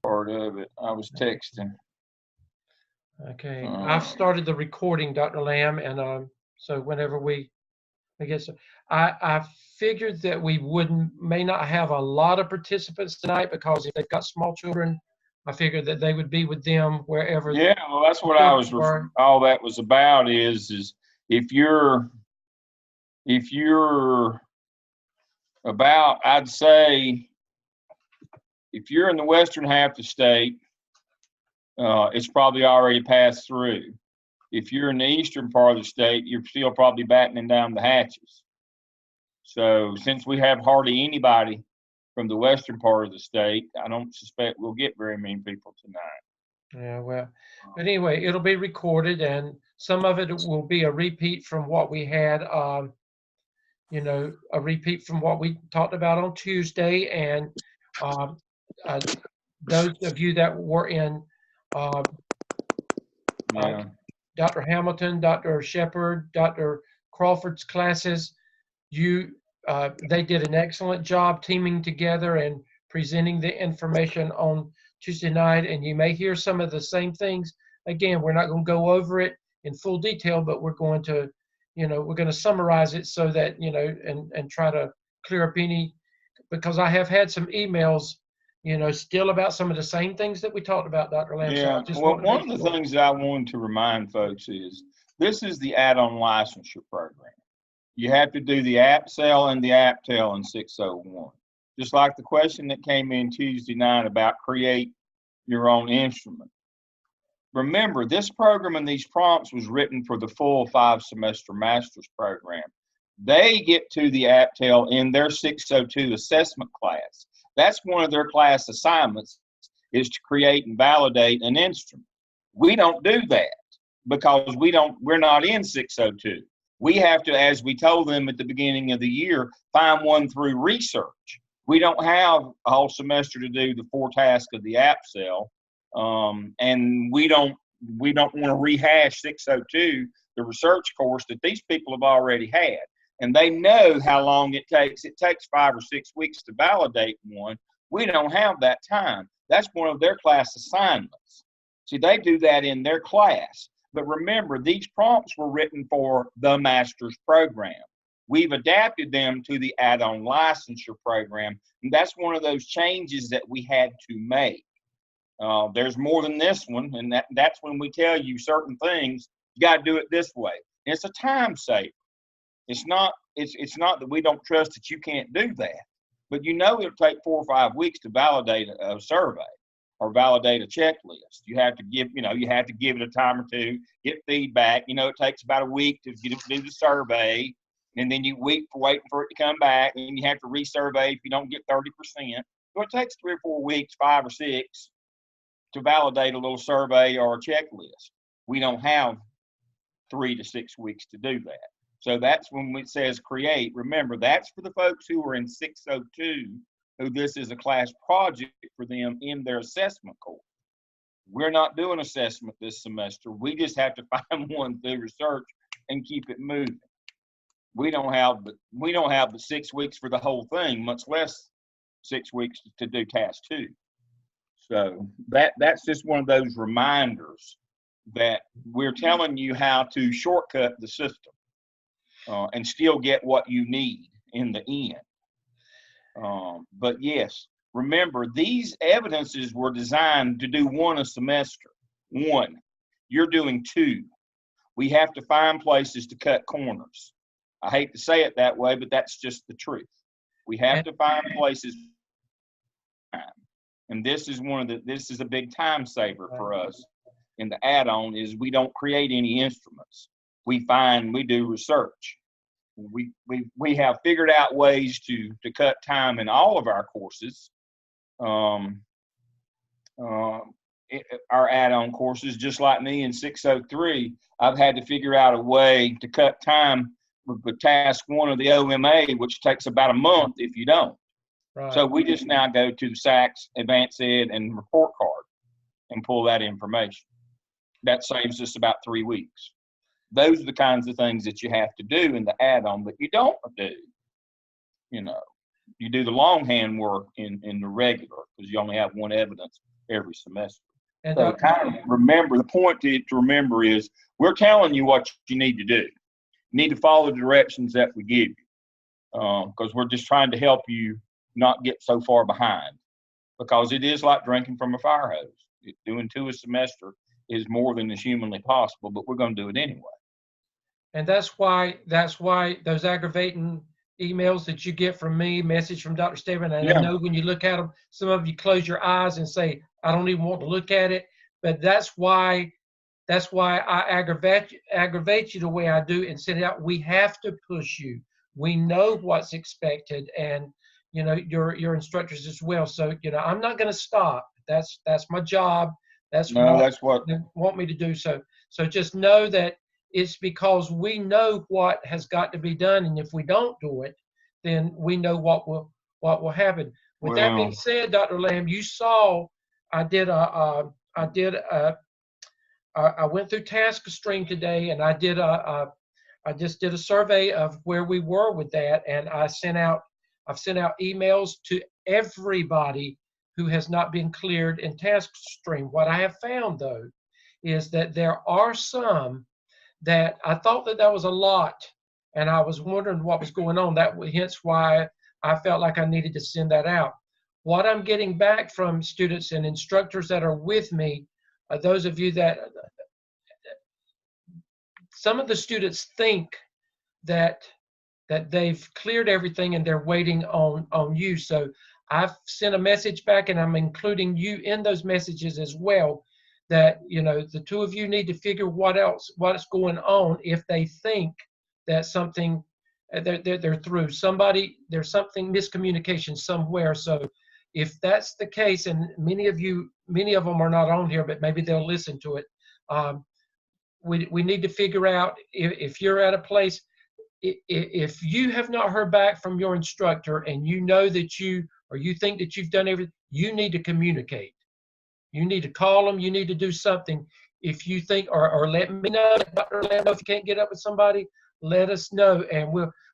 part of it. I was texting. Okay, I've Um, started the recording, Dr. Lamb, and so whenever I guess I figured that we wouldn't may not have a lot of participants tonight because if they've got small children, I figured that they would be with them wherever yeah, well, that's the what I children was. were. All that was about is if you're if you're about, I'd say, if you're in the western half of the state, it's probably already passed through. If you're in the eastern part of the state, you're still probably battening down the hatches. So since we have hardly anybody from the western part of the state, I don't suspect we'll get very many people tonight. Yeah, well, but anyway, it'll be recorded, and some of it will be a repeat from what we had. A repeat from what we talked about on Tuesday, and um, uh, those of you that were in uh, uh, Yeah. Dr. Hamilton, Dr. Shepard, Dr. Crawford's classes, you they did an excellent job teaming together and presenting the information on Tuesday night. And you may hear some of the same things. Again, we're not going to go over it in full detail, but we're going to, we're going to summarize it so that and try to clear up any, because I have had some emails, still about some of the same things that we talked about, Dr. Lamb. So I Yeah. just Well, want to make one of the sure. things that I wanted to remind folks is this is the add-on licensure program. You have to do the AppSell and the AppTel in 601. Just like the question that came in Tuesday night about create your own instrument. Remember, this program and these prompts was written for the full 5-semester master's program. They get to the AppTel in their 602 assessment class. That's one of their class assignments, is to create and validate an instrument. We don't do that because we're not in 602. We have to, as we told them at the beginning of the year, find one through research. We don't have a whole semester to do the 4 tasks of the AppSell. And we don't want to rehash 602, the research course that these people have already had. And they know how long it takes. It takes 5 or 6 weeks to validate one. We don't have that time. That's one of their class assignments. See, they do that in their class. But remember, these prompts were written for the master's program. We've adapted them to the add-on licensure program. And that's one of those changes that we had to make. There's more than this one, and that's when we tell you certain things. You got to do it this way. And it's a time saver. It's not that we don't trust that you can't do that, but it'll take 4 or 5 weeks to validate a survey or validate a checklist. You have to give it a time or two, get feedback. It takes about a week to do the survey, and then you waiting for it to come back, and then you have to resurvey if you don't get 30%. So it takes 3 or 4 weeks, 5 or 6, to validate a little survey or a checklist. We don't have 3 to 6 weeks to do that. So that's when it says create. Remember, that's for the folks who are in 602, who this is a class project for them in their assessment course. We're not doing assessment this semester. We just have to find one through research and keep it moving. We don't have the 6 weeks for the whole thing, much less 6 weeks to do task 2. So that's just one of those reminders that we're telling you how to shortcut the system and still get what you need in the end. But yes, remember, these evidences were designed to do 1 a semester. 1. You're doing 2. We have to find places to cut corners. I hate to say it that way, but that's just the truth. We have to find places. And this is a big time saver for us in the add-on is we don't create any instruments. We do research. We have figured out ways to cut time in all of our courses. Our add-on courses, just like me in 603, I've had to figure out a way to cut time with task 1 of the OMA, which takes about a month if you don't. Right. So we just now go to the SACS, Advanced Ed, and report card and pull that information. That saves us about 3 weeks. Those are the kinds of things that you have to do in the add-on, but you don't do. You do the longhand work in the regular because you only have 1 evidence every semester. And So kind of remember, the point to remember is we're telling you what you need to do. You need to follow the directions that we give you, because we're just trying to help you not get so far behind, because it is like drinking from a fire hose. Doing 2 a semester is more than is humanly possible, but we're going to do it anyway. And that's why those aggravating emails that you get from me, message from Dr. Stebbins, and I know when you look at them, some of you close your eyes and say, I don't even want to look at it. But that's why I aggravate you the way I do and send it out. We have to push you. We know what's expected, and you know your instructors as well. So you know I'm not going to stop. That's my job. That's what they want me to do. So just know that it's because we know what has got to be done, and if we don't do it, then we know what will happen. With that being said, Dr. Lamb, you saw I went through TaskStream today, and I just did a survey of where we were with that, and I've sent out emails to everybody who has not been cleared in TaskStream. What I have found though is that there are some that I thought that was a lot, and I was wondering what was going on. Hence why I felt like I needed to send that out. What I'm getting back from students and instructors that are with me, those of you that some of the students think that they've cleared everything and they're waiting on you. So I've sent a message back, and I'm including you in those messages as well, that you know the 2 of you need to figure what's going on if they think that something they're through. There's something miscommunication somewhere. So if that's the case, and many of them are not on here, but maybe they'll listen to it. We need to figure out if you're at a place, if you have not heard back from your instructor and you know that you think that you've done everything, you need to communicate. You need to call them. You need to do something. If you think, or let me know, Dr. Lambo, if you can't get up with somebody, let us know, and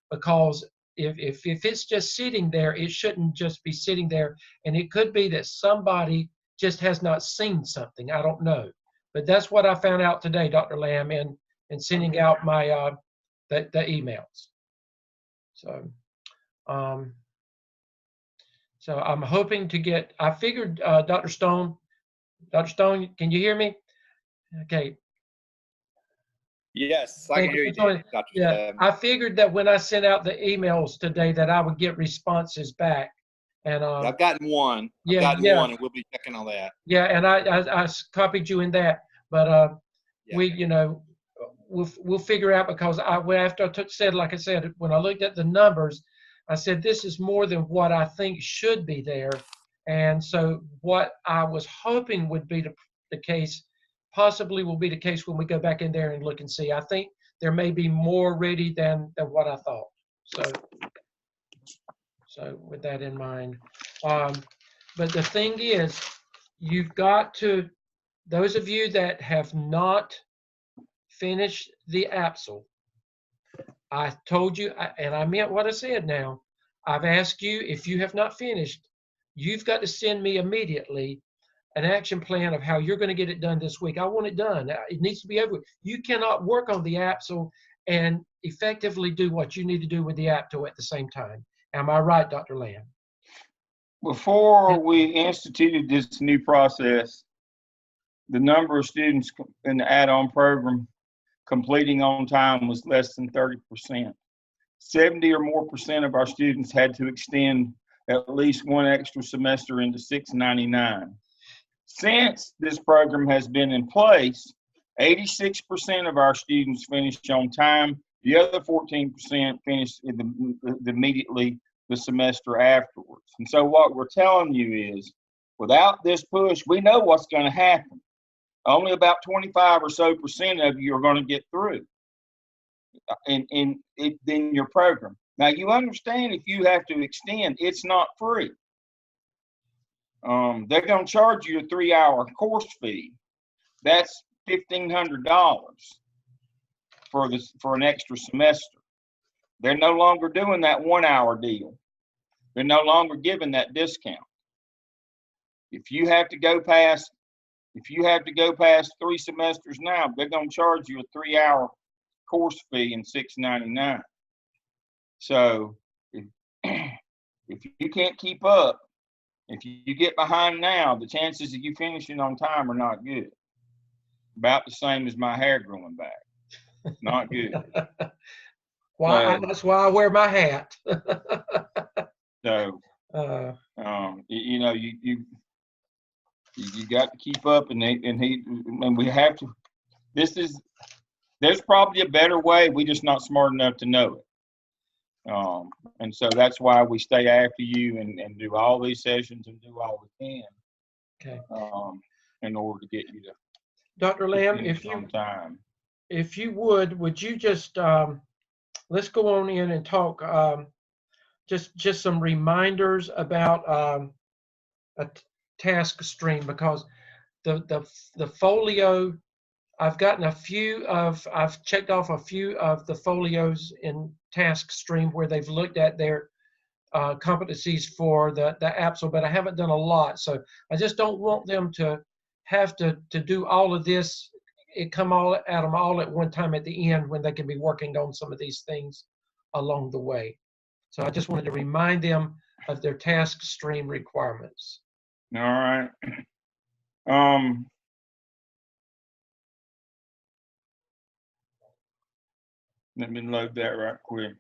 because if it's just sitting there, it shouldn't just be sitting there, and it could be that somebody just has not seen something. I don't know, but that's what I found out today, Dr. Lamb, and sending out my the emails. So so I'm hoping to get. I figured, Dr. Stone, can you hear me? Okay. Yes, I can hear you, Dr. Yeah, I figured that when I sent out the emails today that I would get responses back. And I've gotten one. I've gotten one, and we'll be checking on that. Yeah, and I copied you in that. But we'll figure out, because after I said, like I said, when I looked at the numbers, I said this is more than what I think should be there. And so what I was hoping would be the case possibly will be the case when we go back in there and look and see. I think there may be more ready than what I thought. So with that in mind, but the thing is, you've got to, those of you that have not finished the APSL, I told you, and I meant what I said now. I've asked you, if you have not finished, you've got to send me immediately an action plan of how you're going to get it done this week. I want it done. It needs to be over. You cannot work on the APSL and effectively do what you need to do with the APTO at the same time. Am I right, Dr. Lamb? Before we instituted this new process, the number of students in the add-on program completing on time was less than 30%. 70 or more % of our students had to extend at least one extra semester into 699. Since this program has been in place, 86% of our students finished on time. The other 14% finished immediately the semester afterwards. And so what we're telling you is, without this push, we know what's going to happen. Only about 25 or so % of you are going to get through in your program. Now, you understand if you have to extend, it's not free. They're going to charge you a 3-hour course fee. That's $1,500 for an extra semester. They're no longer doing that 1-hour deal. They're no longer giving that discount. If you have to go past 3 semesters now, they're going to charge you a 3-hour course fee and $6.99. So if, if you can't keep up, if you get behind now, the chances of you finishing on time are not good. About the same as my hair growing back. Not good. That's why I wear my hat. So, you know, you got to keep up, and we have to. There's probably a better way. We're just not smart enough to know it. And so that's why we stay after you and do all these sessions and do all we can. Okay. In order to get you to. Dr. Lamb, if you would you just let's go on in and talk just some reminders about a task stream, because the folio, I've checked off a few of the folios in task stream where they've looked at their competencies for the APSL, but I haven't done a lot. So I just don't want them to have to do all of this, it come all at them all at one time at the end when they can be working on some of these things along the way. So I just wanted to remind them of their task stream requirements. All right. Let me load that right quick.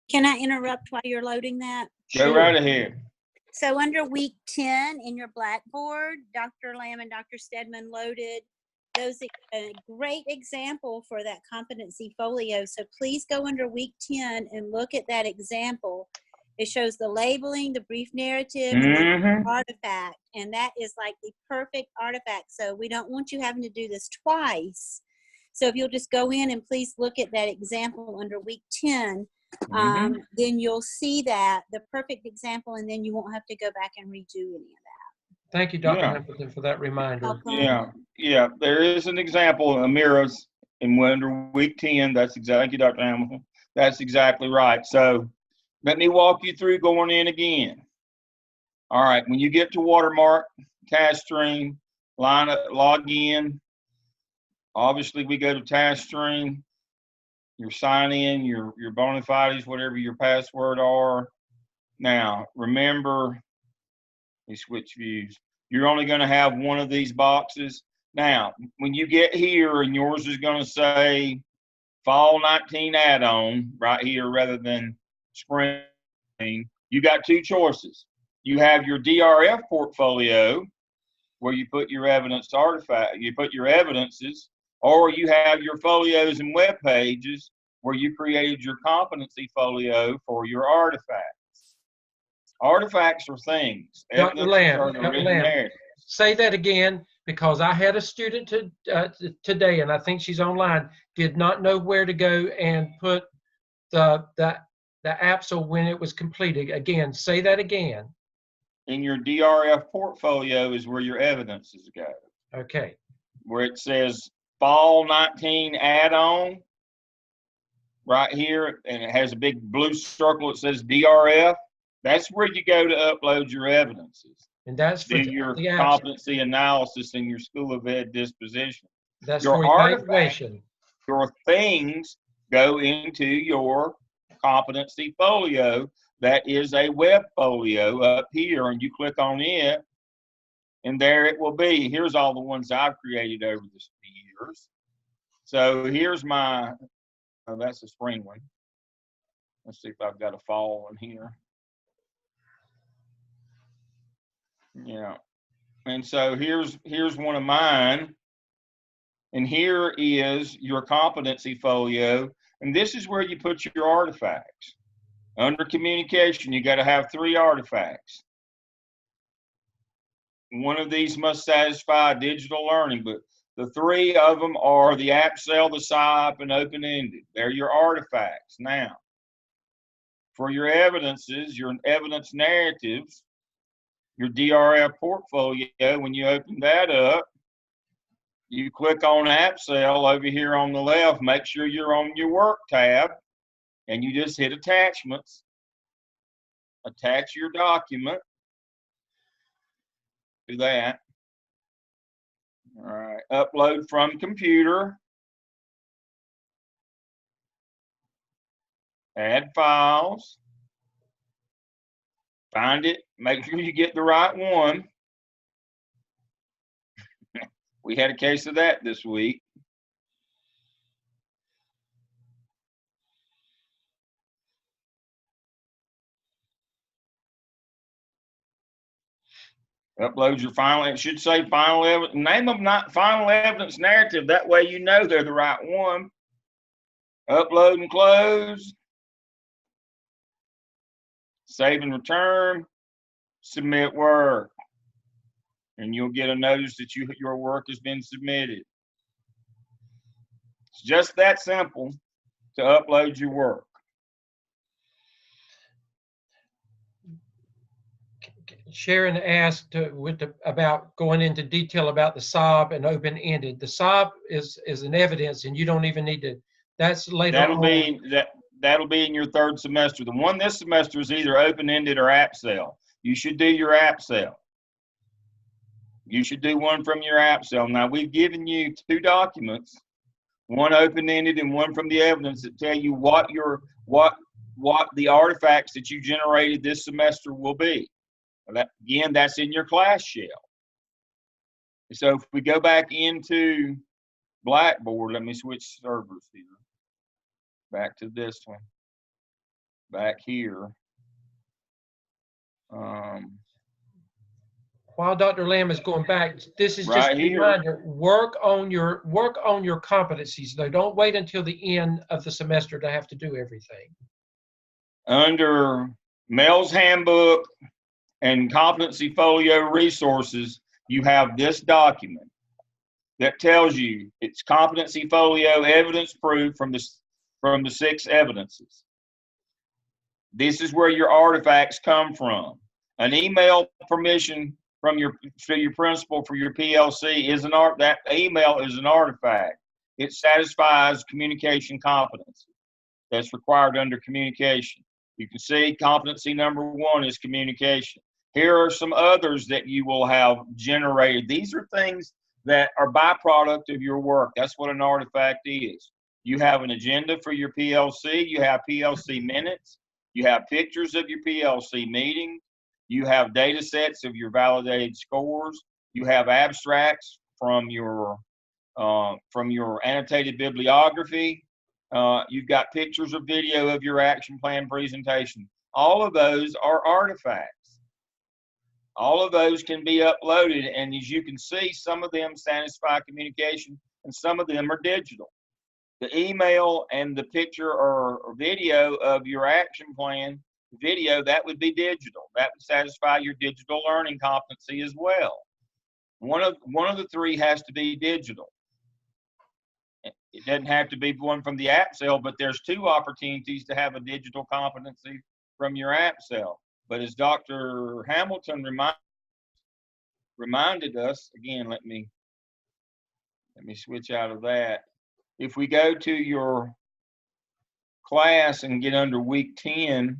Can I interrupt while you're loading that? Go right ahead. So under week 10 in your Blackboard, Dr. Lamb and Dr. Stedman loaded those a great example for that competency folio. So please go under week 10 and look at that example. It shows the labeling, the brief narrative, and the artifact. And that is like the perfect artifact. So we don't want you having to do this twice. So if you'll just go in and please look at that example under week 10, then you'll see that, the perfect example, and then you won't have to go back and redo any of that. Thank you, Dr. Hamilton, for that reminder. Yeah, there is an example, Amira's, in under week 10. Thank you, Dr. Hamilton. That's exactly right. So let me walk you through going in again. All right, when you get to watermark, task stream, log in. Obviously, we go to task stream. Your sign in, your bona fides, whatever your password are. Now, remember, let me switch views. You're only going to have one of these boxes. Now, when you get here and yours is going to say Fall 19 add-on right here rather than spring, you got two choices. You have your DRF portfolio where you put your evidence artifact, you put your evidences, or you have your folios and web pages where you created your competency folio for your artifacts. Artifacts are things. Dr. Lamb, say that again, because I had a student today, and I think she's online, did not know where to go and put the APSL when it was completed. Again, say that again. In your DRF portfolio is where your evidences go. Okay. Where it says Fall 19 add-on right here, and it has a big blue circle that says DRF. That's where you go to upload your evidences. And that's for your competency analysis in your School of Ed disposition. That's your for evaluation. Your things go into your competency folio. That is a web folio up here, and you click on it, and there it will be. Here's all the ones I've created over the years. So here's my, that's a spring one. Let's see if I've got a fall one here. Yeah. And so here's one of mine. And here is your competency folio. And this is where you put your artifacts. Under communication, you got to have 3 artifacts. One of these must satisfy digital learning, but the 3 of them are the APSL, the SIOP, and open-ended. They're your artifacts. Now, for your evidences, your evidence narratives, your DRF portfolio, when you open that up, you click on APSL over here on the left. Make sure you're on your work tab. and you just hit attachments, attach your document. Do that. All right, upload from computer. Add files. Find it, make sure you get the right one. We had a case of that this week. Upload your final, it should say final evidence, name them not final evidence narrative. That way you know they're the right one. Upload and close. Save and return. Submit work. And you'll get a notice that your work has been submitted. It's just that simple to upload your work. Sharon asked about going into detail about the SOB and open-ended. The SOB is an evidence, and you don't even need to. That's later on. That'll be in your third semester. The one this semester is either open-ended or app cell. You should do your app cell. You should do one from your app cell. Now we've given you 2 documents, one open-ended and one from the evidence, that tell you what the artifacts that you generated this semester will be. Again, that's in your class shell. So if we go back into Blackboard, let me switch servers here. Back to this one. Back here. While Dr. Lamb is going back, this is just Right a here. reminder. Work on your competencies, though. Don't wait until the end of the semester to have to do everything. Under Mel's Handbook and Competency Folio Resources, you have this document that tells you it's Competency Folio evidence proof from the 6 evidences. This is where your artifacts come from. An email permission from your principal for your PLC is that email is an artifact. It satisfies communication competency that's required under communication. You can see competency number 1 is communication. Here are some others that you will have generated. These are things that are byproduct of your work. That's what an artifact is. You have an agenda for your PLC. You have PLC minutes. You have pictures of your PLC meetings. You have data sets of your validated scores. You have abstracts from your annotated bibliography. You've got pictures or video of your action plan presentation. All of those are artifacts. All of those can be uploaded, and as you can see, some of them satisfy communication and some of them are digital. The email and the picture or video of your action plan video, that would be digital. That would satisfy your digital learning competency as well. One of the 3 has to be digital. It doesn't have to be one from the app cell, but there's 2 opportunities to have a digital competency from your app cell. But as Dr. Hamilton reminded us, again, let me switch out of that. If we go to your class and get under week 10,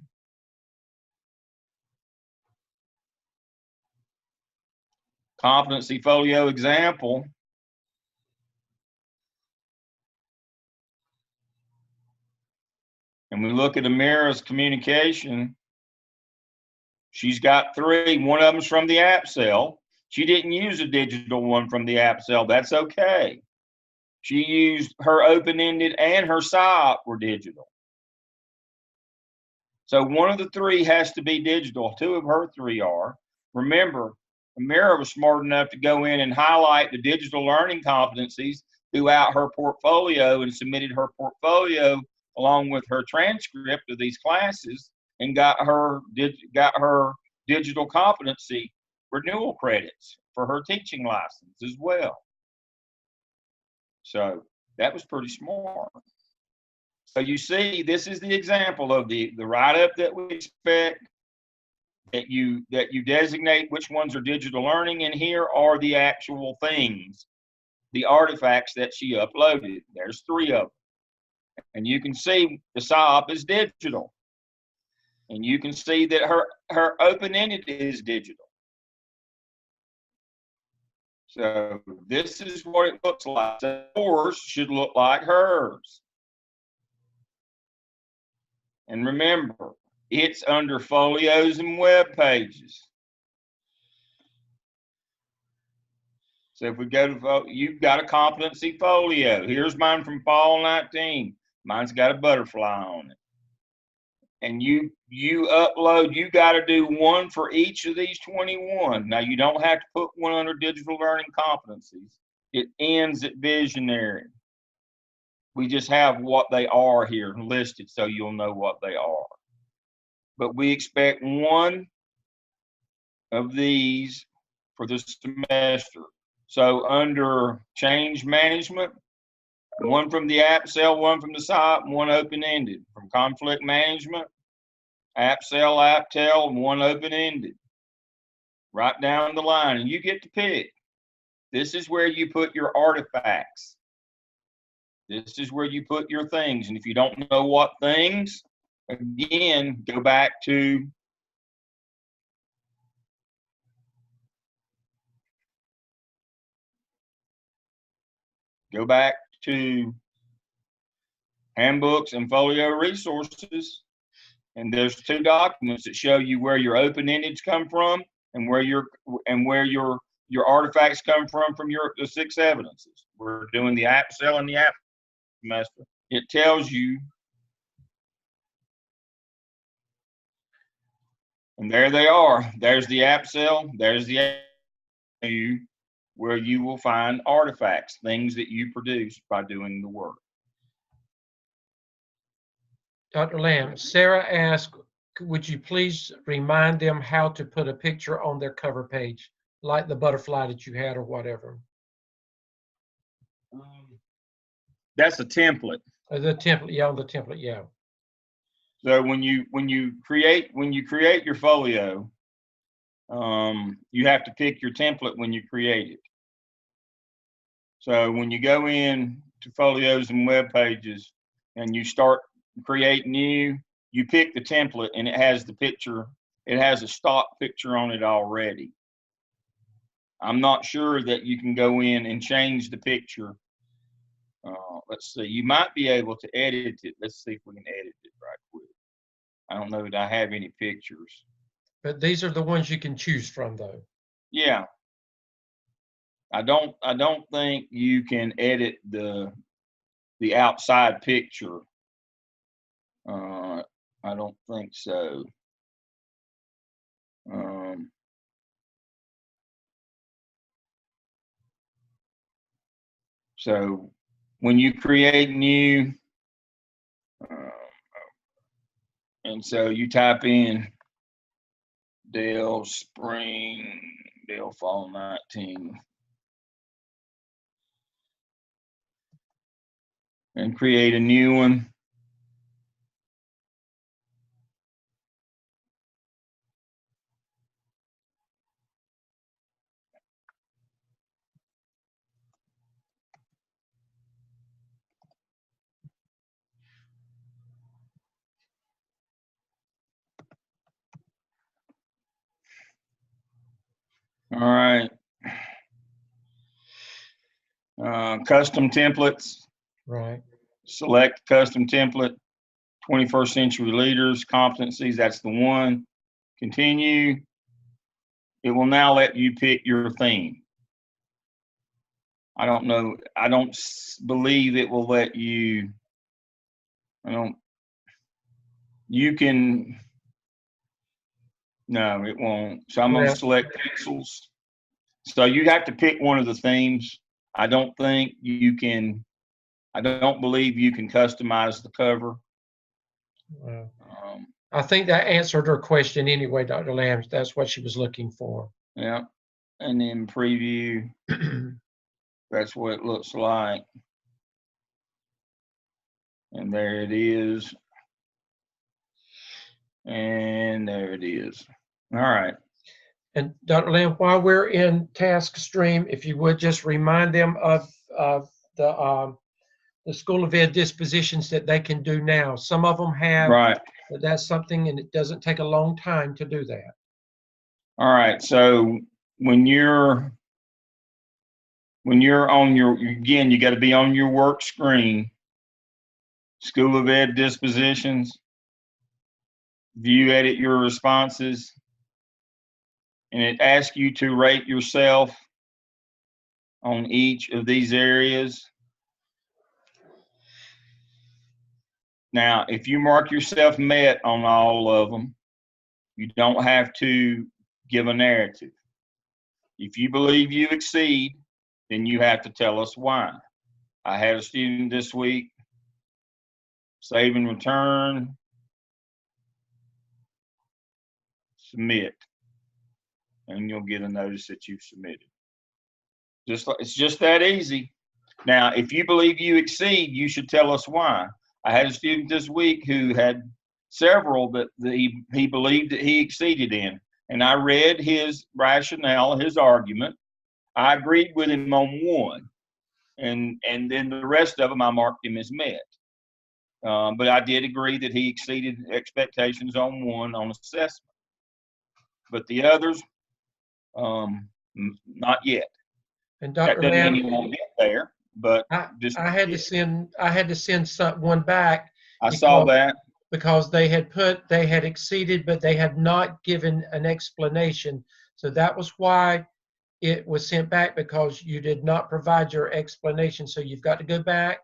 competency folio example, and we look at Amira's communication, she's got 3. One of them's from the app cell. She didn't use a digital one from the app cell. That's okay. She used her open-ended and her SIOP were digital. So one of the 3 has to be digital. 2 of her 3 are. Remember, Amira was smart enough to go in and highlight the digital learning competencies throughout her portfolio and submitted her portfolio along with her transcript of these classes and got her digital competency renewal credits for her teaching license as well. So that was pretty smart. So you see, this is the example of the write-up that we expect, that you designate which ones are digital learning, and here are the actual things, the artifacts that she uploaded. There's 3 of them. And you can see the SOP is digital. And you can see that her open-ended is digital. So this is what it looks like. So yours should look like hers. And remember, it's under folios and web pages. So if we go to, you've got a competency folio. Here's mine from fall 19. Mine's got a butterfly on it. And you upload, you got to do one for each of these 21. Now, you don't have to put one under digital learning competencies. It ends at visionary. We just have what they are here listed so you'll know what they are. But we expect one of these for the semester. So under change management, one from the app cell, one from the SOP, one open-ended. From conflict management, app cell, app tell, one open-ended. Right down the line, and you get to pick. This is where you put your artifacts. This is where you put your things. And if you don't know what things, again, go back to handbooks and folio resources, and there's 2 documents that show you where your open-endeds come from and where your artifacts come from the 6 evidences. We're doing the app cell and the app semester. It tells you, and there they are. There's the app cell. There's the app where you will find artifacts, things that you produce by doing the work. Dr. Lamb, Sarah asked, would you please remind them how to put a picture on their cover page, like the butterfly that you had or whatever? That's a template. The template, yeah, on the template, yeah. So when you create your folio, you have to pick your template when you create it. So when you go in to folios and web pages and you start create new, you pick the template and it has the picture. It has a stock picture on it already. I'm not sure that you can go in and change the picture. Let's see, you might be able to edit it. Let's see if we can edit it right quick. I don't know that I have any pictures. But these are the ones you can choose from, though. Yeah. I don't think you can edit the outside picture. I don't think so. So when you create new, and so you type in Dale Spring, Dale Fall 19, and create a new one. All right. Custom templates. Right. Select custom template. 21st century leaders, competencies, that's the one. Continue. It will now let you pick your theme. I don't know. I don't believe it will let you. You can. No, it won't. So I'm going to select pixels. So you have to pick one of the themes. I don't think you can. I don't believe you can customize the cover. I think that answered her question anyway, Dr. Lamb. That's what she was looking for. Yeah. And then preview. That's what it looks like. And there it is. And there it is. All right. And Dr. Lamb, while we're in task stream, if you would just remind them of the the School of Ed dispositions that they can do now. Some of them have, Right. but that's something, and it doesn't take a long time to do that. All right. So when you're on your, again, you got to be on your work screen. School of Ed dispositions. View, edit your responses. And it asks you to rate yourself on each of these areas. Now, if you mark yourself met on all of them, you don't have to give a narrative. If you believe you exceed, then you have to tell us why. I had a student this week, save and return, submit, and you'll get a notice that you've submitted. It's just that easy. Now, if you believe you exceed, you should tell us why. I had a student this week who had several that he believed that he exceeded in, and I read his rationale, his argument. I agreed with him on one, and then the rest of them I marked him as met. But I did agree that he exceeded expectations on one on assessment. But the others, not yet. And That Dr. doesn't Lamb, mean he won't get there, but just I had to send one back. I saw that. Because they had exceeded, but they had not given an explanation. So that was why it was sent back, because you did not provide your explanation. So you've got to go back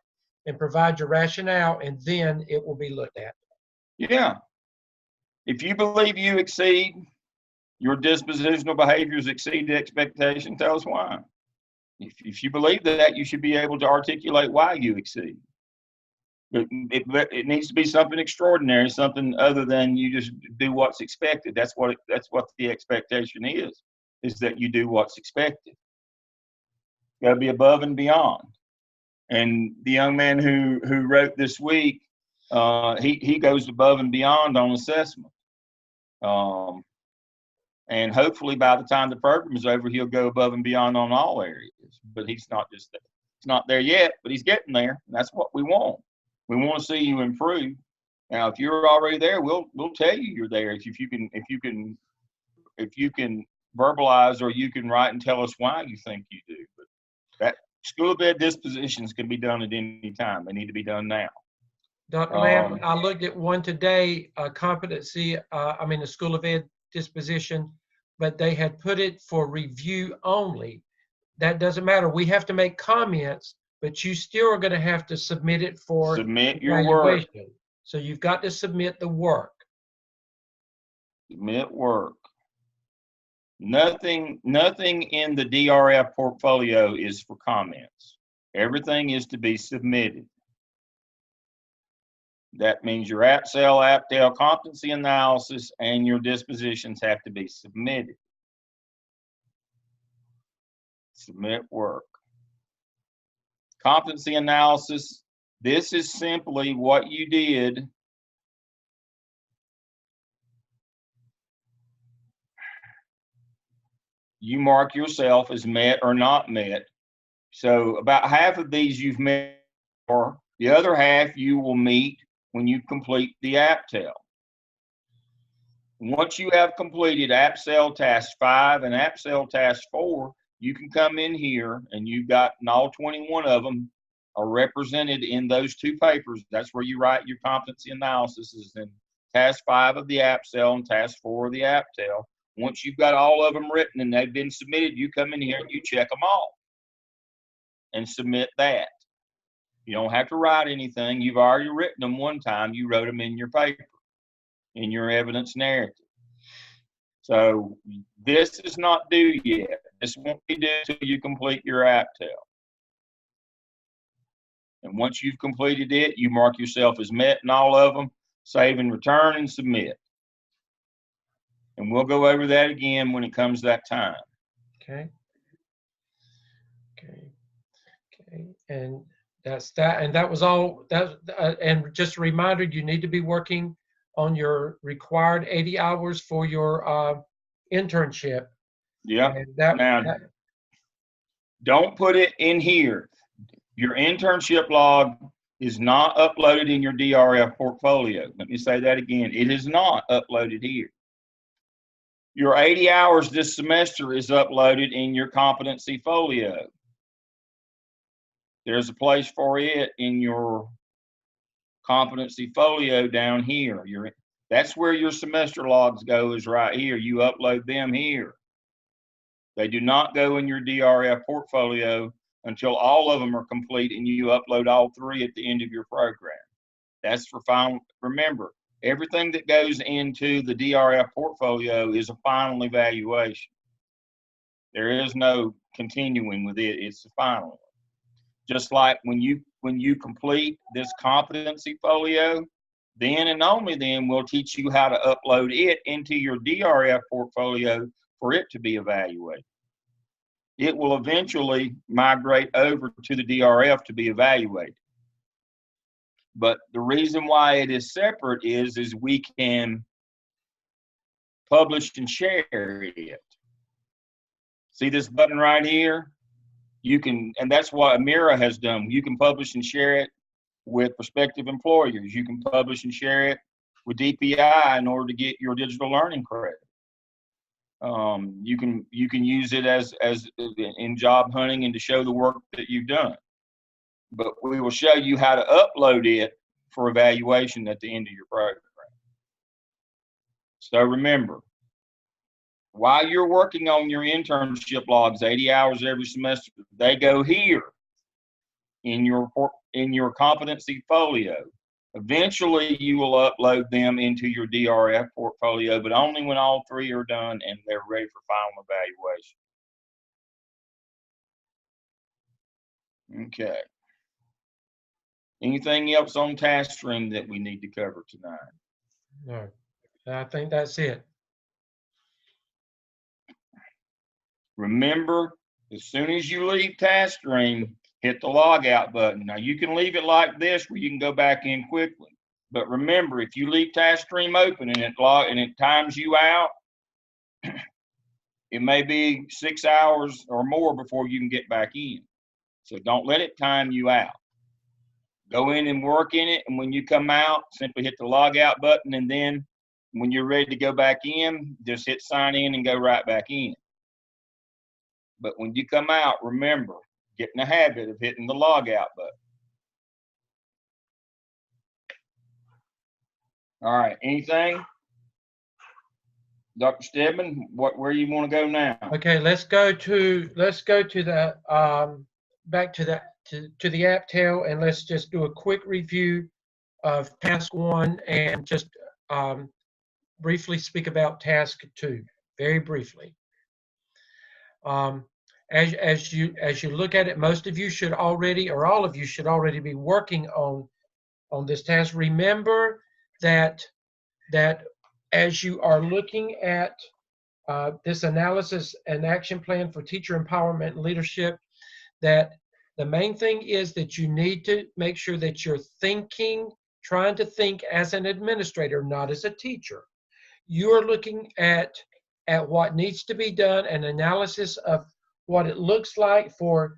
and provide your rationale, and then it will be looked at. Yeah. If you believe you exceed, your dispositional behaviors exceed the expectation, tell us why. If you believe that, you should be able to articulate why you exceed. It needs to be something extraordinary, something other than you just do what's expected. That's what the expectation is that you do what's expected. Got to be above and beyond. And the young man who wrote this week, he goes above and beyond on assessment. And hopefully by the time the program is over, he'll go above and beyond on all areas. But he's not there yet, but he's getting there. And that's what we want. We want to see you improve. Now, if you're already there, we'll tell you you're there. If you can verbalize, or you can write and tell us why you think you do. But that School of Ed dispositions can be done at any time. They need to be done now. Dr. Lamb, I looked at one today, competency, the School of Ed disposition, but they had put it for review only. That doesn't matter. We have to make comments, but you still are going to have to submit it for submit your work. So you've got to submit the work. Submit work. Nothing in the DRF portfolio is for comments. Everything is to be submitted. That means your APSEL, APTEL competency analysis and your dispositions have to be submitted. Submit work. Competency analysis, this is simply what you did you mark yourself as met or not met. So about half of these you've met, or the other half you will meet when you complete the APTEL. Once you have completed APSEL Task 5 and APSEL Task 4, you can come in here, and you've gotten all 21 of them are represented in those two papers. That's where you write your competency analysis, is in Task 5 of the APSEL and Task 4 of the APTEL. Once you've got all of them written and they've been submitted, you come in here and you check them all and submit that. You don't have to write anything. You've already written them one time. You wrote them in your paper, in your evidence narrative. So this is not due yet. This won't be due until you complete your APTEL. And once you've completed it, you mark yourself as met in all of them, save and return and submit. And we'll go over that again when it comes that time. Okay. And that's that. And that was all. And just a reminder, you need to be working on your required 80 hours for your internship. Yeah. Don't put it in here. Your internship log is not uploaded in your DRF portfolio. Let me say that again. It is not uploaded here. Your 80 hours this semester is uploaded in your competency folio. There's a place for it in your competency folio down here. That's where your semester logs go, is right here. You upload them here. They do not go in your DRF portfolio until all of them are complete and you upload all 3 at the end of your program. That's for final. Remember, everything that goes into the DRF portfolio is a final evaluation. There is no continuing with it. It's the final one. Just like when you complete this competency folio, then and only then we'll teach you how to upload it into your DRF portfolio for it to be evaluated. It will eventually migrate over to the DRF to be evaluated. But the reason why it is separate is we can publish and share it. See this button right here? You can, and that's what Amira has done. You can publish and share it with prospective employers. You can publish and share it with DPI in order to get your digital learning credit. You can use it as in job hunting and to show the work that you've done. But we will show you how to upload it for evaluation at the end of your program. So remember, while you're working on your internship logs, 80 hours every semester, they go here in your competency folio. Eventually, you will upload them into your DRF portfolio, but only when all 3 are done and they're ready for final evaluation. Okay. Anything else on TaskStream that we need to cover tonight? No, I think that's it. Remember, as soon as you leave TaskStream, hit the log out button. Now you can leave it like this where you can go back in quickly. But remember, if you leave TaskStream open and it times you out, it may be 6 hours or more before you can get back in. So don't let it time you out. Go in and work in it, and when you come out, simply hit the log out button, and then when you're ready to go back in, just hit sign in and go right back in. But when you come out, remember, get in the habit of hitting the log out button. All right, anything? Dr. Stedman, where you want to go now? Okay, let's go to the back to the APTEL, and let's just do a quick review of task 1 and just briefly speak about task 2, very briefly. As you look at it, most of you should already, or all of you should already be working on this task. Remember that as you are looking at this analysis and action plan for teacher empowerment and leadership, that the main thing is that you need to make sure that you're trying to think as an administrator, not as a teacher. You are looking at what needs to be done, an analysis of what it looks like for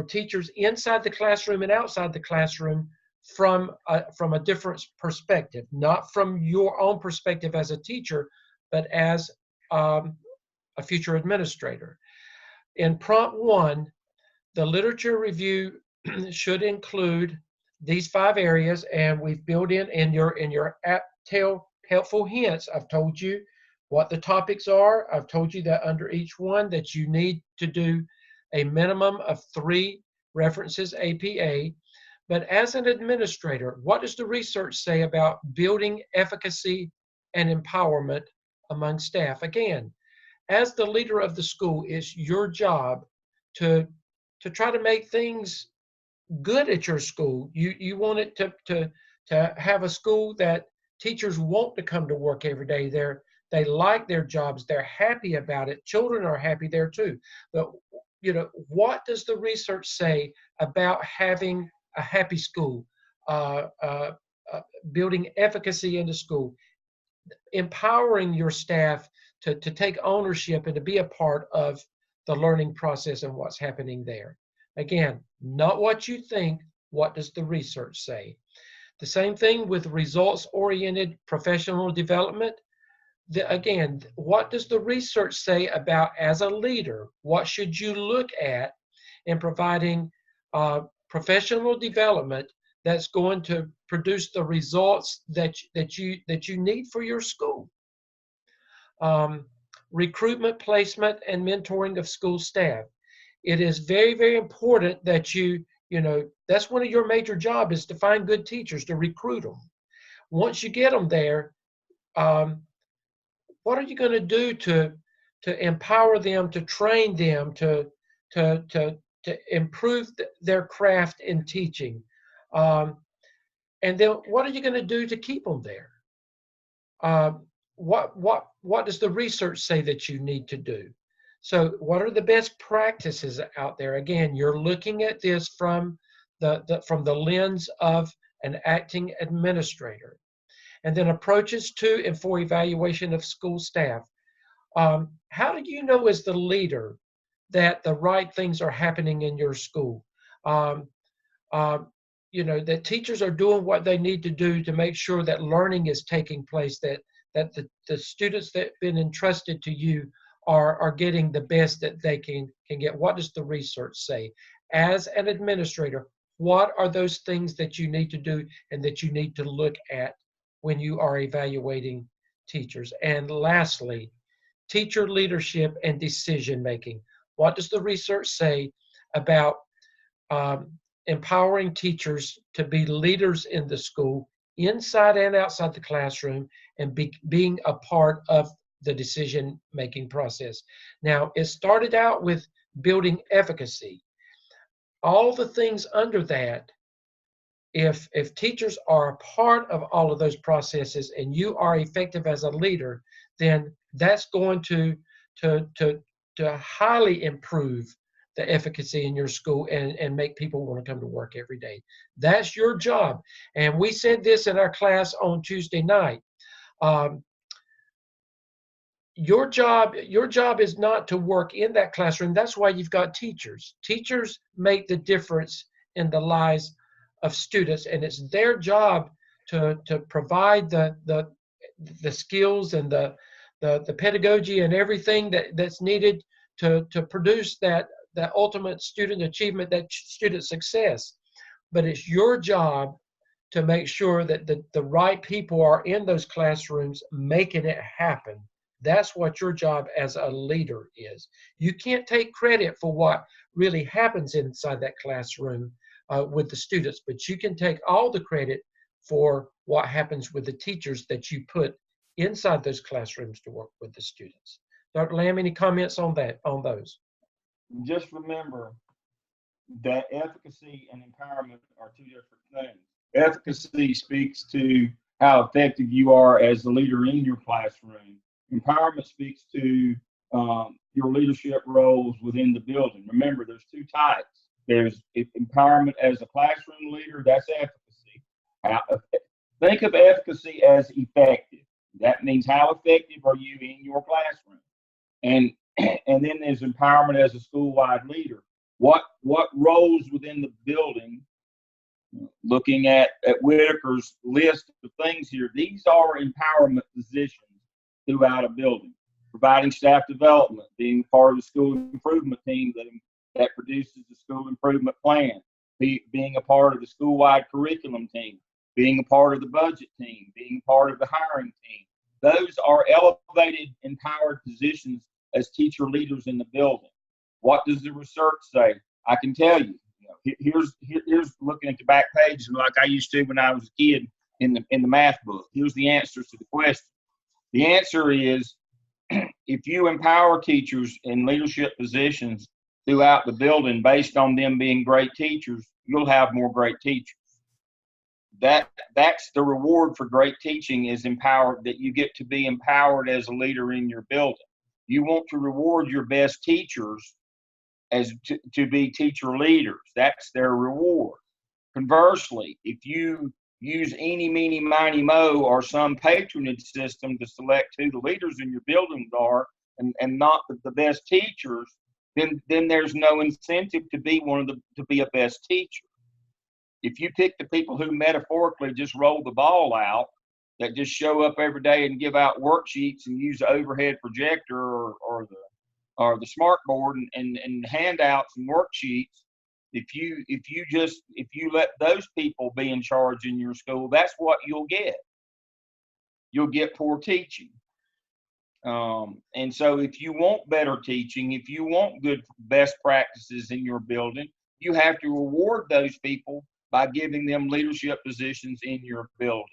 teachers inside the classroom and outside the classroom from a different perspective, not from your own perspective as a teacher, but as a future administrator. In prompt 1, the literature review should include these 5 areas, and we've built in your APTEL helpful hints. I've told you what the topics are. I've told you that under each one that you need to do a minimum of 3 references APA. But as an administrator, what does the research say about building efficacy and empowerment among staff? Again, as the leader of the school, it's your job to try to make things good at your school. You want it to have a school that teachers want to come to work every day. They like their jobs. They're happy about it. Children are happy there too. But what does the research say about having a happy school, building efficacy in the school, empowering your staff to take ownership and to be a part of the learning process and what's happening there? Again, not what you think, What does the research say? The same thing with results-oriented professional development. Again, what does the research say about, as a leader, what should you look at in providing professional development that's going to produce the results that you need for your school? Recruitment, placement, and mentoring of school staff. It is very, very important that you know, that's one of your major jobs, is to find good teachers, to recruit them. Once you get them there, what are you going to do to empower them, to train them, to improve their craft in teaching? And then what are you going to do to keep them there? What does the research say that you need to do? So what are the best practices out there? Again, you're looking at this from the lens of an acting administrator. And then approaches to and for evaluation of school staff. How do you know, as the leader, that the right things are happening in your school? You know, that teachers are doing what they need to do to make sure that learning is taking place, that the students that have been entrusted to you are getting the best that they can get. What does the research say? As an administrator, what are those things that you need to do and that you need to look at when you are evaluating teachers? And lastly, teacher leadership and decision making. What does the research say about empowering teachers to be leaders in the school, inside and outside the classroom, and being a part of the decision-making process? Now, it started out with building efficacy. All the things under that, if teachers are a part of all of those processes and you are effective as a leader, then that's going to highly improve the efficacy in your school and make people want to come to work every day. That's your job. And we said this in our class on Tuesday night. Your job is not to work in that classroom. That's why you've got teachers. Teachers make the difference in the lives of students, and it's their job to provide the skills and the pedagogy and everything that's needed to produce that ultimate student achievement, that student success. But it's your job to make sure that the right people are in those classrooms making it happen. That's what your job as a leader is. You can't take credit for what really happens inside that classroom with the students, but you can take all the credit for what happens with the teachers that you put inside those classrooms to work with the students. Dr. Lamb, any comments on those? Just remember that efficacy and empowerment are two different things. Efficacy speaks to how effective you are as the leader in your classroom. Empowerment speaks to your leadership roles within the building. Remember, there's two types. There's empowerment as a classroom leader, that's efficacy. Think of efficacy as effective. That means how effective are you in your classroom? And then there's empowerment as a school-wide leader. What roles within the building, looking at Whitaker's list of things here, these are empowerment positions throughout a building. Providing staff development, being part of the school improvement team that produces the school improvement plan, being a part of the school-wide curriculum team, being a part of the budget team, being part of the hiring team. Those are elevated, empowered positions as teacher leaders in the building. What does the research say? I can tell you. Here's looking at the back page like I used to when I was a kid in the math book. Here's the answers to the question. The answer is, if you empower teachers in leadership positions throughout the building based on them being great teachers, you'll have more great teachers. That's the reward for great teaching, is empowered, that you get to be empowered as a leader in your building. You want to reward your best teachers as to be teacher leaders. That's their reward. Conversely, if you use eeny, meeny, miny, mo, or some patronage system to select who the leaders in your buildings are and not the best teachers, then there's no incentive to be a best teacher. If you pick the people who metaphorically just roll the ball out, that just show up every day and give out worksheets and use the overhead projector or the smart board and handouts and worksheets, if you let those people be in charge in your school, that's what you'll get. You'll get poor teaching. And so if you want better teaching, if you want good best practices in your building, you have to reward those people by giving them leadership positions in your building.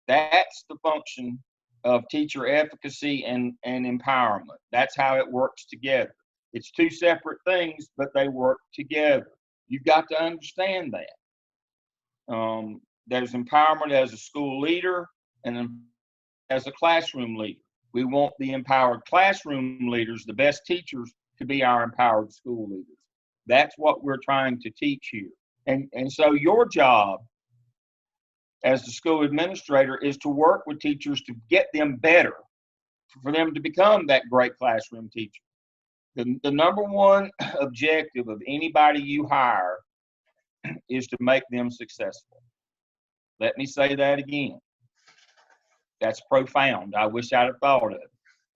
That's the function of teacher efficacy and empowerment. That's how it works together. It's two separate things, but they work together. You've got to understand that. There's empowerment as a school leader and as a classroom leader. We want the empowered classroom leaders, the best teachers, to be our empowered school leaders. That's what we're trying to teach here. And so your job as the school administrator is to work with teachers to get them better, for them to become that great classroom teacher. The number one objective of anybody you hire is to make them successful. Let me say that again. That's profound. I wish I'd have thought of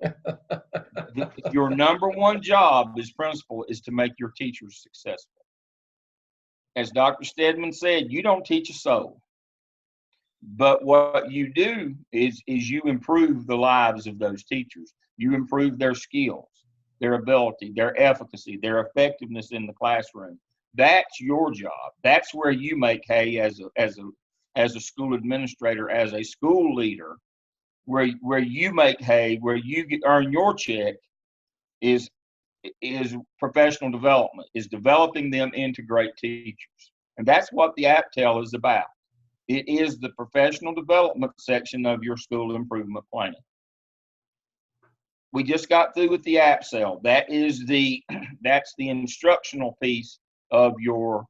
it. Your number one job as principal is to make your teachers successful. As Dr. Stedman said, you don't teach a soul. But what you do is you improve the lives of those teachers. You improve their skills, their ability, their efficacy, their effectiveness in the classroom. That's your job. That's where you make hay as a school administrator, as a school leader. Where you make hay, where you earn your check, is professional development, is developing them into great teachers. And that's what the APTEL is about. It is the professional development section of your school improvement plan. We just got through with the APSEL. That's the instructional piece of your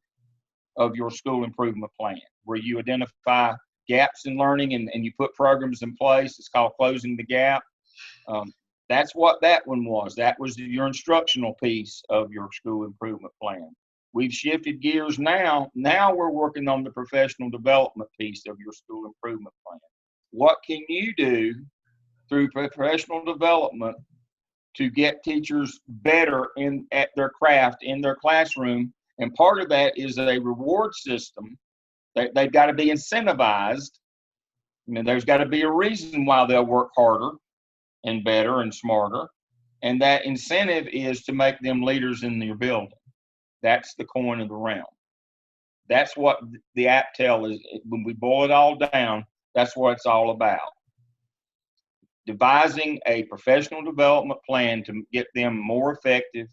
school improvement plan, where you identify gaps in learning and you put programs in place. It's called Closing the Gap. That's what that one was. That was your instructional piece of your school improvement plan. We've shifted gears now. Now we're working on the professional development piece of your school improvement plan. What can you do through professional development to get teachers better at their craft in their classroom? And part of that is a reward system. They've got to be incentivized. There's got to be a reason why they'll work harder and better and smarter. And that incentive is to make them leaders in your building. That's the coin of the realm. That's what the APTEL is. When we boil it all down, that's what it's all about. Devising a professional development plan to get them more effective,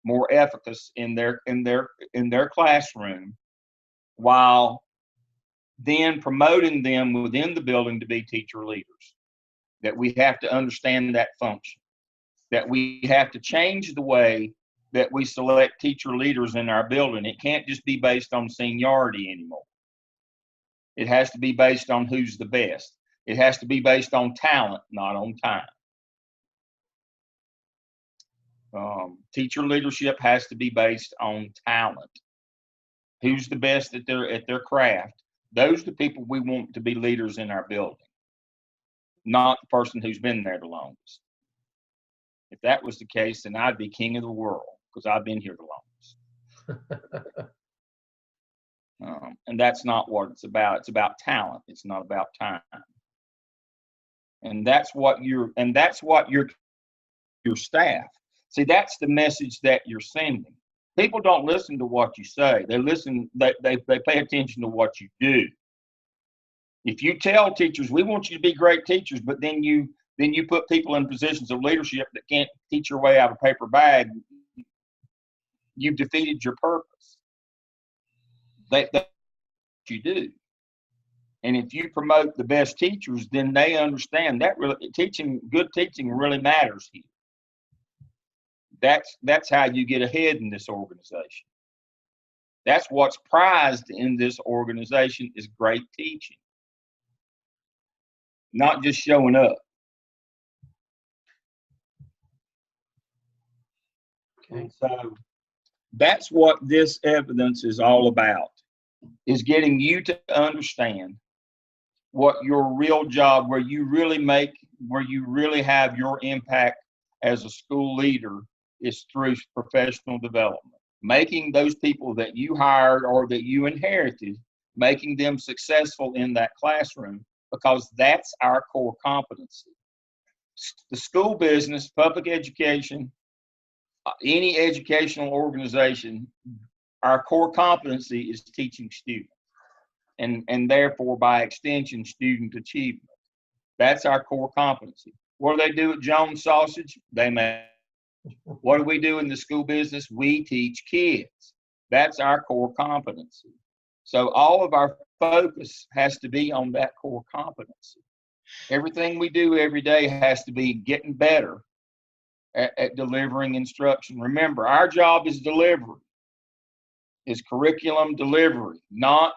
more efficacious in their classroom, while then promoting them within the building to be teacher leaders. That we have to understand that function. That we have to change the way that we select teacher leaders in our building. It can't just be based on seniority anymore. It has to be based on who's the best. It has to be based on talent, not on time. Teacher leadership has to be based on talent. Who's the best at their craft? Those are the people we want to be leaders in our building, not the person who's been there the longest. If that was the case, then I'd be king of the world, because I've been here the longest. And that's not what it's about. It's about talent. It's not about time. And that's what your staff. See, that's the message that you're sending. People don't listen to what you say. They listen. They pay attention to what you do. If you tell teachers, we want you to be great teachers, but then you put people in positions of leadership that can't teach your way out of a paper bag, you've defeated your purpose. That's what you do. And if you promote the best teachers, then they understand that good teaching really matters here. That's how you get ahead in this organization. That's what's prized in this organization, is great teaching, not just showing up. Okay. So that's what this evidence is all about. is getting you to understand what your real job, where you really have your impact as a school leader, is through professional development. Making those people that you hired or that you inherited, making them successful in that classroom, because that's our core competency. The school business, public education, any educational organization, our core competency is teaching students, and therefore, by extension, student achievement. That's our core competency. What do they do at Jones Sausage? They make. What do we do in the school business? We teach kids. That's our core competency. So all of our focus has to be on that core competency. Everything we do every day has to be getting better at delivering instruction. Remember, our job is delivery, is curriculum delivery, not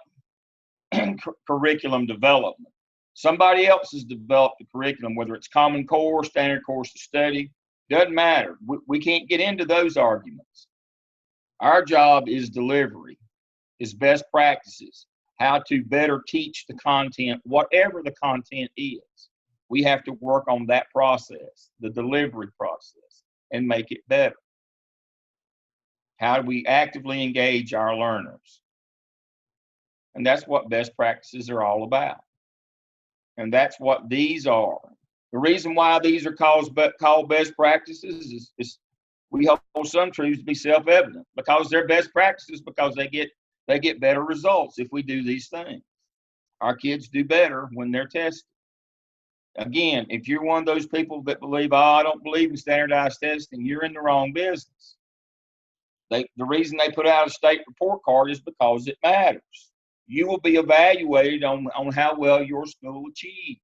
curriculum development. Somebody else has developed the curriculum, whether it's Common Core, Standard Course of Study, doesn't matter. We can't get into those arguments. Our job is delivery, is best practices, how to better teach the content, whatever the content is. We have to work on that process, the delivery process, and make it better. How do we actively engage our learners? And that's what best practices are all about. And that's what these are. The reason why these are called best practices is we hold some truths to be self-evident, because they're best practices, because they get better results if we do these things. Our kids do better when they're tested. Again, if you're one of those people that believe, I don't believe in standardized testing, you're in the wrong business. The reason they put out a state report card is because it matters. You will be evaluated on how well your school achieves.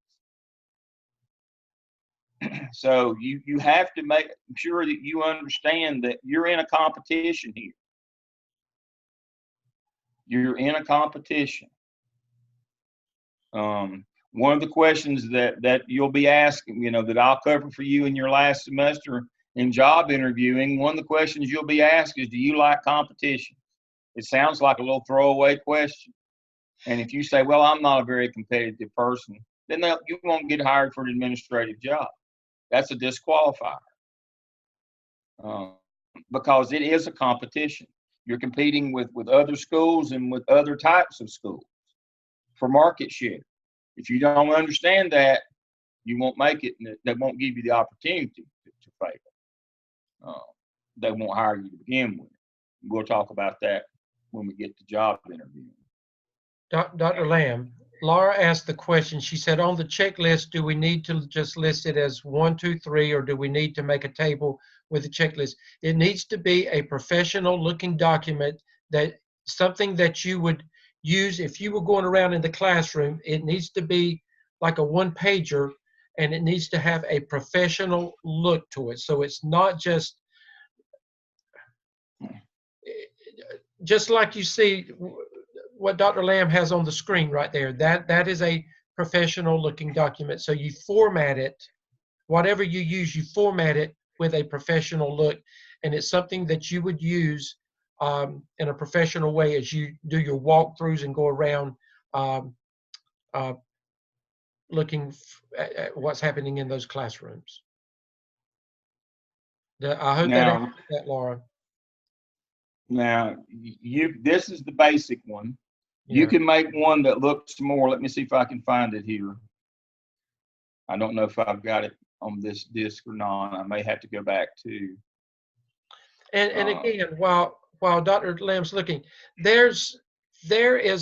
So you have to make sure that you understand that you're in a competition here. You're in a competition. One of the questions that you'll be asking, that I'll cover for you in your last semester in job interviewing, one of the questions you'll be asked is, do you like competition? It sounds like a little throwaway question. And if you say, well, I'm not a very competitive person, then you won't get hired for an administrative job. That's a disqualifier. Because it is a competition. You're competing with other schools and with other types of schools for market share. If you don't understand that, you won't make it, and they won't give you the opportunity to fail. They won't hire you to begin with. We'll talk about that when we get to job interviewing. Dr. Lamb, Laura asked the question. She said, on the checklist, do we need to just list it as 1, 2, 3, or do we need to make a table with a checklist? It needs to be a professional looking document, that something that you would use if you were going around in the classroom. It needs to be like a one-pager, and it needs to have a professional look to it. So it's not just like you see what Dr. Lamb has on the screen right there. That is a professional looking document. So you format it, whatever you use, you format it with a professional look, and it's something that you would use in a professional way as you do your walkthroughs and go around looking at what's happening in those classrooms. I hope that answers that, Laura. Now, this is the basic one. Yeah. You can make one that looks more. Let me see if I can find it here. I don't know if I've got it on this disc or not. I may have to go back to. And again, while Dr. Lamb's looking, there is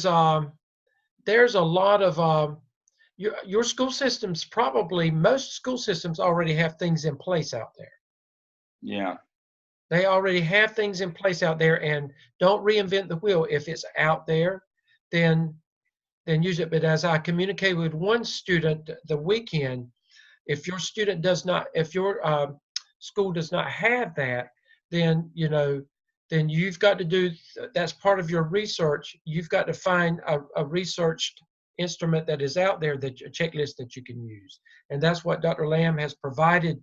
a lot of your school systems, probably most school systems already have things in place out there. Yeah. They already have things in place out there, and don't reinvent the wheel. If it's out there, then use it. But as I communicated with one student the weekend, if your student does not, if your school does not have that, then then you've got to do, that's part of your research. You've got to find a researched instrument that is out there, that a checklist that you can use. And that's what Dr. Lamb has provided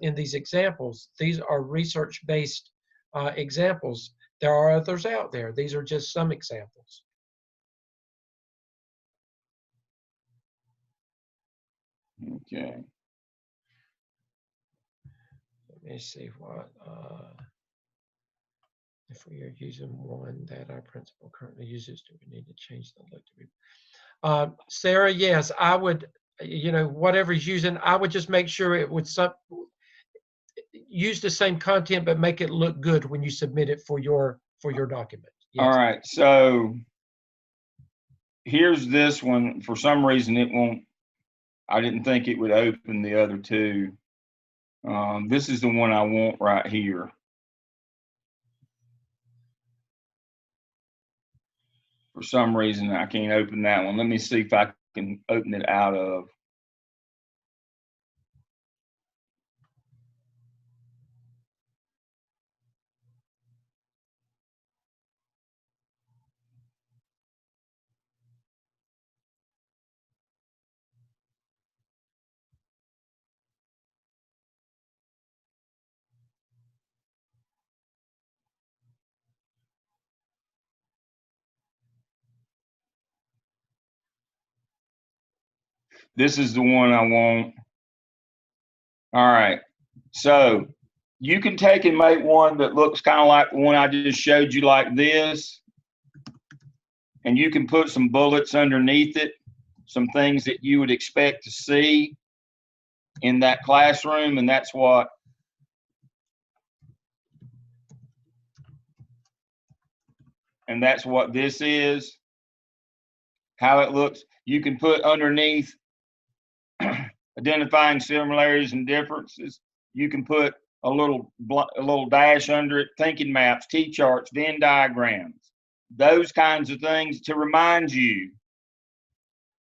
in these examples. These are research-based examples. There are others out there. These are just some examples. Okay. Let me see what, if we are using one that our principal currently uses, do we need to change the look to be? Sarah, yes, I would, whatever he's using, I would just make sure it would use the same content, but make it look good when you submit it for your document. Yes. All right. So here's this one. For some reason, it won't. I didn't think it would open the other two. This is the one I want right here. For some reason, I can't open that one. Let me see if I can open it out of. This is the one I want. All right. So you can take and make one that looks kind of like the one I just showed you, like this. And you can put some bullets underneath it, some things that you would expect to see in that classroom. And that's what this is, how it looks. You can put underneath identifying similarities and differences. You can put a little dash under it, thinking maps, T-charts, Venn diagrams, those kinds of things to remind you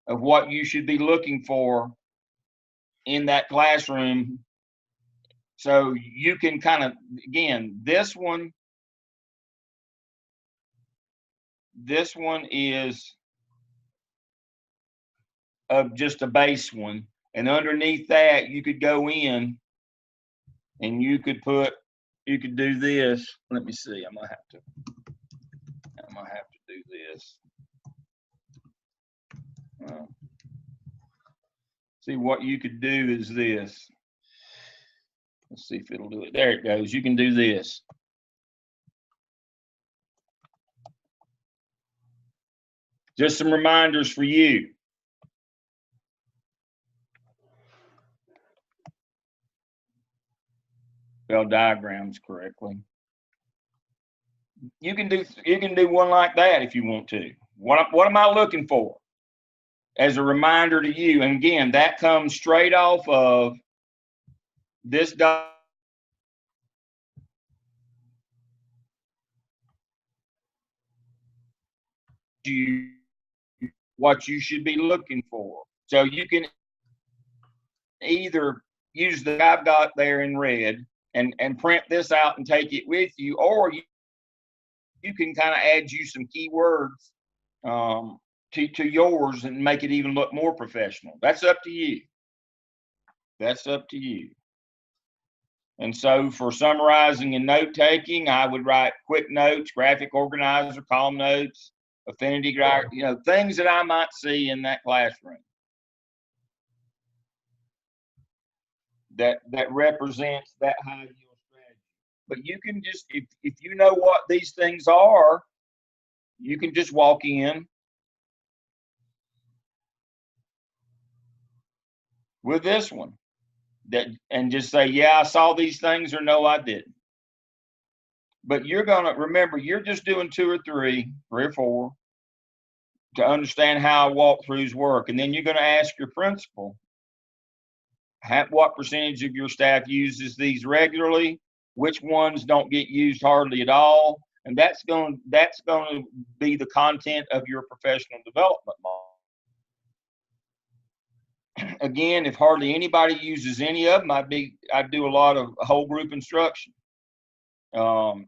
of what you should be looking for in that classroom. So you can kind of, again, this one is just a base one. And underneath that, you could go in and you could do this. Let me see, I'm gonna have to do this. See, what you could do is this. Let's see if it'll do it. There it goes. You can do this. Just some reminders for you. Spell diagrams correctly. You can do one like that if you want to. What am I looking for? As a reminder to you, and again, that comes straight off of this what you should be looking for. So you can either use the I've got there in red and print this out and take it with you, or you can kind of add you some keywords to yours and make it even look more professional. That's up to you. That's up to you. And so for summarizing and note taking, I would write quick notes, graphic organizer, column notes, affinity, things that I might see in that classroom that represents that high yield strategy. But you can just, if you know what these things are, you can just walk in with this one and just say, yeah, I saw these things, or no, I didn't. But you're gonna remember, you're just doing 2 or 3 or 4 to understand how walkthroughs work. And then you're gonna ask your principal, what percentage of your staff uses these regularly, which ones don't get used hardly at all. And that's going to be the content of your professional development model. Again, if hardly anybody uses any of them, I'd do a lot of whole group instruction. That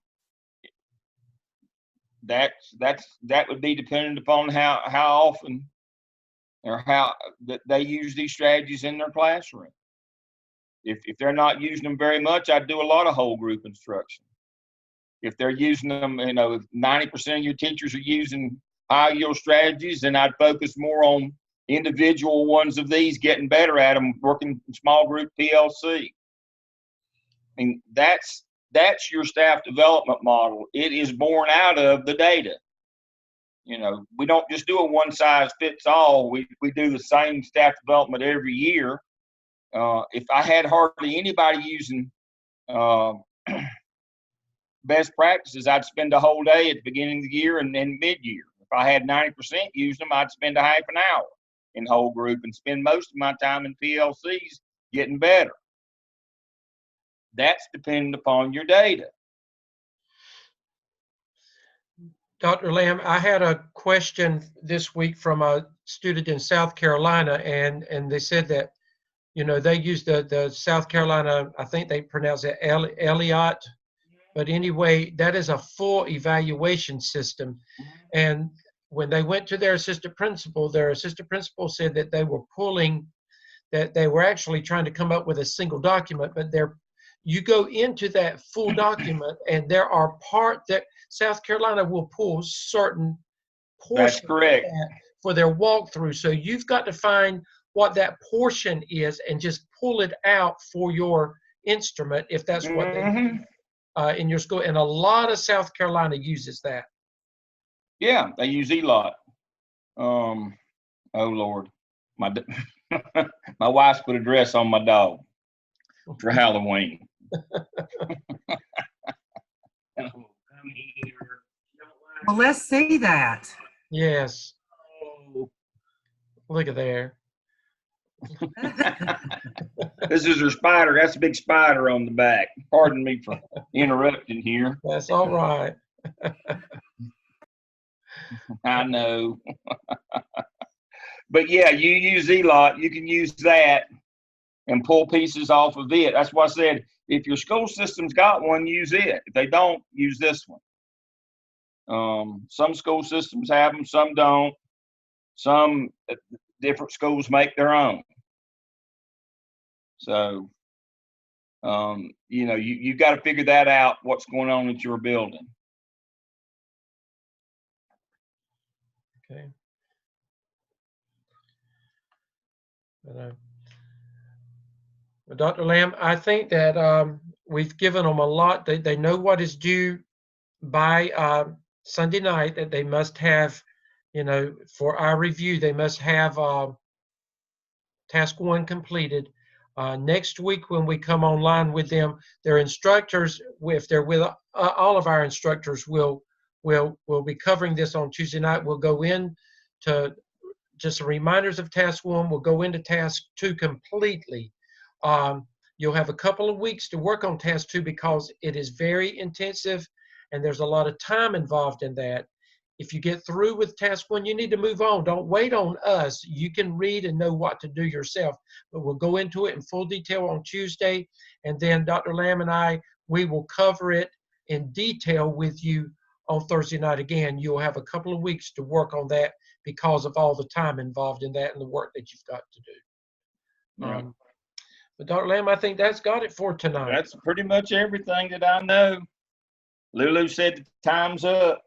would be dependent upon how often or how that they use these strategies in their classroom. If they're not using them very much, I'd do a lot of whole group instruction. If they're using them, 90% of your teachers are using high yield strategies, then I'd focus more on individual ones of these, getting better at them, working in small group PLC. I mean, that's your staff development model. It is born out of the data. You know, we don't just do a one size fits all. We do the same staff development every year. If I had hardly anybody using best practices, I'd spend a whole day at the beginning of the year and then mid-year. If I had 90% using them, I'd spend a half an hour in whole group and spend most of my time in PLCs getting better. That's dependent upon your data. Dr. Lamb, I had a question this week from a student in South Carolina, and they said that, you know, they use the South Carolina, I think they pronounce it Elliott, but anyway, that is a full evaluation system. And when they went to their assistant principal said that they were pulling, that they were actually trying to come up with a single document, but you go into that full document and there are parts that South Carolina will pull certain portions. That's correct. For their walkthrough. So you've got to find what that portion is and just pull it out for your instrument if that's what they do in your school. And a lot of South Carolina uses that. Yeah, they use ELOT. Oh Lord, my wife's put a dress on my dog for Halloween. Well, let's see that. Yes. Look at there. This is her spider. That's a big spider on the back. Pardon me for interrupting here. That's all right. I know. But yeah, you use ELOT. You can use that and pull pieces off of it. That's why I said, if your school system's got one, use it. If they don't, use this one. Some school systems have them, some don't. Some different schools make their own. So, you know, you got to figure that out, what's going on at your building. Okay. But Dr. Lamb, I think that we've given them a lot. They know what is due by Sunday night, that they must have, you know, for our review, they must have task 1 completed. Next week, when we come online with them, their instructors, if they're with all of our instructors, will be covering this on Tuesday night. We'll go in to just reminders of task 1. We'll go into task 2 completely. You'll have a couple of weeks to work on task 2 because it is very intensive and there's a lot of time involved in that. If you get through with task 1, you need to move on. Don't wait on us. You can read and know what to do yourself, but we'll go into it in full detail on Tuesday. And then Dr. Lamb and we will cover it in detail with you on Thursday night again. You'll have a couple of weeks to work on that because of all the time involved in that and the work that you've got to do. Right. But Dr. Lamb, I think that's got it for tonight. That's pretty much everything that I know. Lulu said the time's up.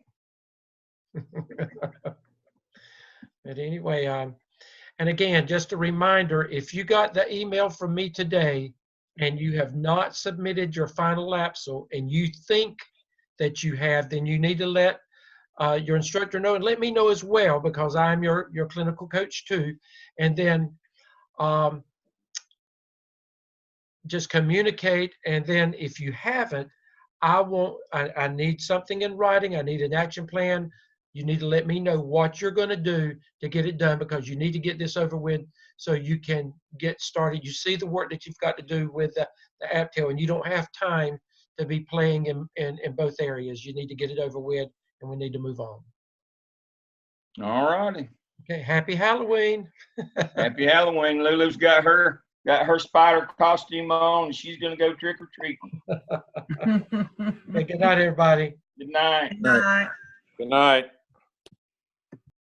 But anyway, and again, just a reminder, if you got the email from me today and you have not submitted your final APSL and you think that you have, then you need to let your instructor know and let me know as well, because I'm your clinical coach too. And then just communicate. And then if you haven't, I need something in writing. I need an action plan. You need to let me know what you're going to do to get it done, because you need to get this over with so you can get started. You see the work that you've got to do with the APTEL, and you don't have time to be playing in both areas. You need to get it over with, and we need to move on. All righty. Okay, happy Halloween. Happy Halloween. Lulu's got her spider costume on, and she's going to go trick or treating. Okay, good night, everybody. Good night. Good night. Good night.